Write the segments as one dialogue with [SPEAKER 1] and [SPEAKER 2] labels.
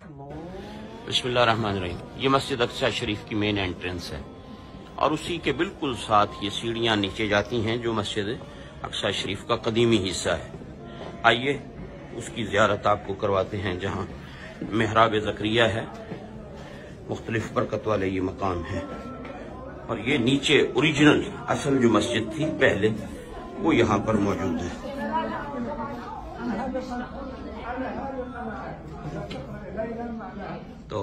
[SPEAKER 1] बिस्मिल्लाहिर्रहमानिर्रहीम। ये मस्जिद अक्सा शरीफ की मेन एंट्रेंस है और उसी के बिल्कुल साथ ये सीढ़ियां नीचे जाती हैं जो मस्जिद अक्सा शरीफ का कदीमी हिस्सा है। आइए उसकी ज़ियारत आपको करवाते हैं जहां मेहराब ज़करिया है, मुख्तलिफ बरकत वाले ये मकाम है और ये नीचे ओरिजिनल असल जो मस्जिद थी पहले वो यहाँ पर मौजूद है। तो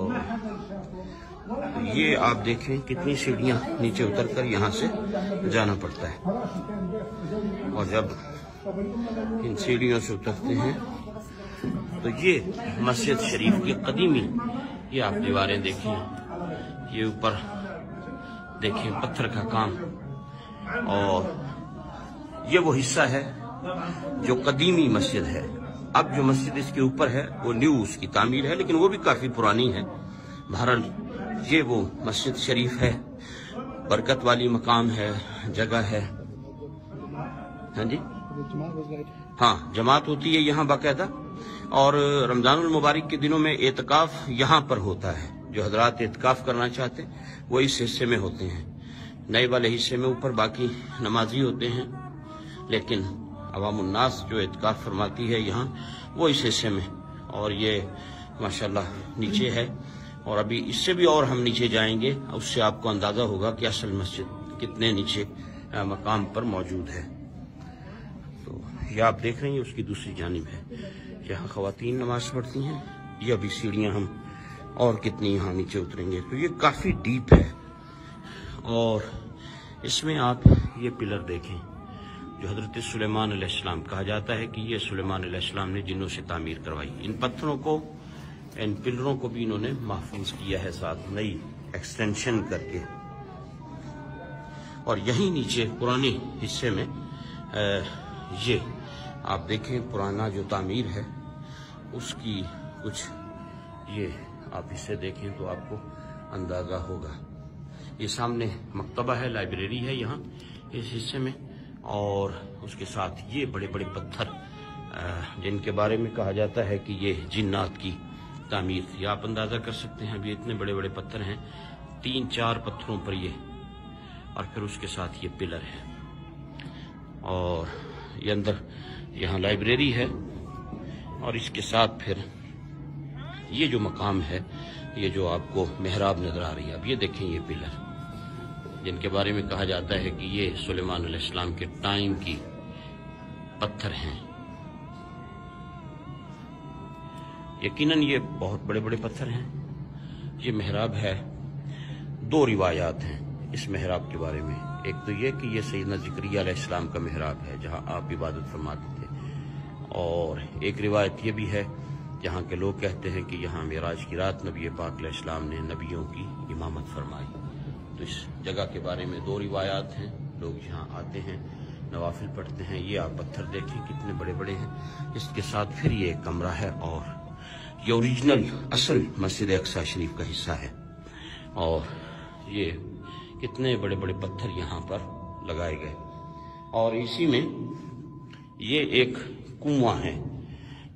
[SPEAKER 1] ये आप देखें कितनी सीढ़ियां नीचे उतरकर यहाँ से जाना पड़ता है और जब इन सीढ़ियों से उतरते हैं तो ये मस्जिद शरीफ की कदीमी, ये आप दीवारें देखें, ये ऊपर देखें पत्थर का काम और ये वो हिस्सा है जो कदीमी मस्जिद है। अब जो मस्जिद इसके ऊपर है वो न्यू उसकी तामीर है, लेकिन वो भी काफी पुरानी है। बहरहाल ये वो मस्जिद शरीफ है, बरकत वाली मकाम है, जगह है। हाँ जी, हाँ, जमात होती है यहाँ बाकायदा और रमजानुल मुबारक के दिनों में एतकाफ यहाँ पर होता है। जो हजरात एतकाफ करना चाहते हैं वो इस हिस्से में होते हैं, नए वाले हिस्से में ऊपर बाकी नमाजी होते हैं, लेकिन अवामुन्नास जो एतकाफ फरमाती है यहाँ वो इस हिस्से में। और ये माशाल्लाह नीचे है और अभी इससे भी और हम नीचे जाएंगे, उससे आपको अंदाजा होगा कि असल मस्जिद कितने नीचे मकाम पर मौजूद है। तो ये आप देख रहे हैं उसकी दूसरी जानिब है, यहाँ ख्वातीन नमाज पढ़ती हैं। ये अभी सीढ़ियाँ हम और कितनी यहाँ नीचे उतरेंगे तो ये काफी डीप है। और इसमें आप ये पिलर देखें जो हजरत सुलेमान अलैहिस्सलाम, कहा जाता है कि ये सुलेमान अलैहिस्सलाम ने जिन्नों से तामीर करवाई। इन पत्थरों को, इन पिलरों को भी इन्होंने महफूज किया है साथ नई एक्सटेंशन करके। और यहीं नीचे पुराने हिस्से में ये आप देखें पुराना जो तामीर है उसकी कुछ, ये आप इसे देखें तो आपको अंदाजा होगा। ये सामने मकतबा है, लाइब्रेरी है यहाँ इस हिस्से में, और उसके साथ ये बड़े बड़े पत्थर जिनके बारे में कहा जाता है कि ये जिन्नात की तामीर थी। आप अंदाजा कर सकते हैं, अभी इतने बड़े बड़े पत्थर हैं, 3-4 पत्थरों पर ये, और फिर उसके साथ ये पिलर है। और ये अंदर यहाँ लाइब्रेरी है और इसके साथ फिर ये जो मकाम है, ये जो आपको मेहराब नजर आ रही है, अब ये देखें ये पिलर जिनके बारे में कहा जाता है कि ये सुलेमान अलैहिस्सलाम के टाइम की पत्थर हैं। यकीनन ये बहुत बड़े बड़े पत्थर हैं। ये मेहराब है। 2 रिवायात हैं इस मेहराब के बारे में। एक तो ये कि ये सैयदना ज़करिया अलैहिस्सलाम का मेहराब है जहां आप इबादत फरमाते थे, और एक रिवायत ये भी है जहां के लोग कहते हैं कि यहाँ मेराज की रात नबी पाक अलैहिस्सलाम ने नबियों की इमामत फरमाई। तो इस जगह के बारे में 2 रिवायात हैं। लोग यहाँ आते हैं, नवाफिल पढ़ते हैं। ये आप पत्थर देखें कितने बड़े बड़े हैं। इसके साथ फिर ये एक कमरा है और ये ओरिजिनल असल मस्जिद अक्सा शरीफ का हिस्सा है। और ये कितने बड़े बड़े पत्थर यहाँ पर लगाए गए। और इसी में ये एक कुआं है।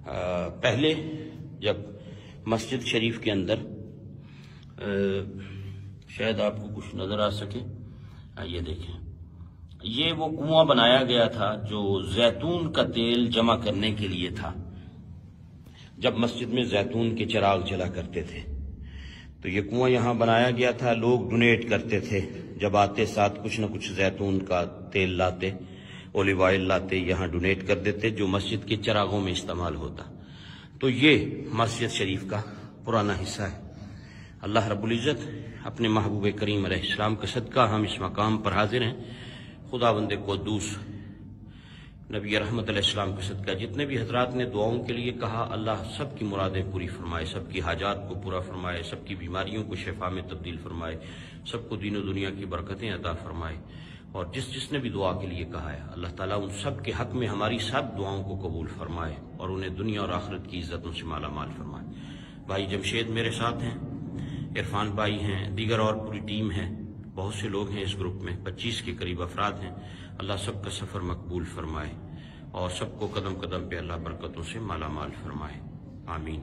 [SPEAKER 1] पहले जब मस्जिद शरीफ के अंदर शायद आपको कुछ नजर आ सके, ये देखें, ये वो कुआं बनाया गया था जो जैतून का तेल जमा करने के लिए था। जब मस्जिद में जैतून के चिराग जला करते थे तो ये कुआं यहाँ बनाया गया था। लोग डोनेट करते थे, जब आते साथ कुछ न कुछ जैतून का तेल लाते, ओलिव ऑयल लाते, यहाँ डोनेट कर देते जो मस्जिद के चिरागों में इस्तेमाल होता। तो ये मस्जिद शरीफ का पुराना हिस्सा है। अल्लाह रब्बुल इज़्ज़त अपने महबूब करीम अलैहिस्सलाम का सदका हम इस मकाम पर हाजिर हैं। खुदावंद कुद्दूस नबी रहमत अलैहिस्सलाम का सदका जितने भी हजरात ने दुआओं के लिए कहा, अल्लाह सबकी मुरादें पूरी फरमाए, सबकी हाजात को पूरा फरमाए, सबकी बीमारियों को शिफा में तब्दील फरमाए, सबको दीन और दुनिया की बरकतें अता फरमाए। और जिसने भी दुआ के लिए कहा है अल्लाह ताला उन सब के हक में हमारी सब दुआओं को कबूल फरमाए और उन्हें दुनिया और आखिरत की इज्जतों से माला माल फरमाए। भाई जमशेद मेरे साथ हैं, इरफान भाई हैं, दीगर और पूरी टीम है, बहुत से लोग हैं इस ग्रुप में, 25 के करीब अफराद हैं। अल्लाह सबका सफ़र मकबूल फरमाए और सबको कदम कदम पे अल्लाह बरकतों से माला माल फरमाए। आमीन।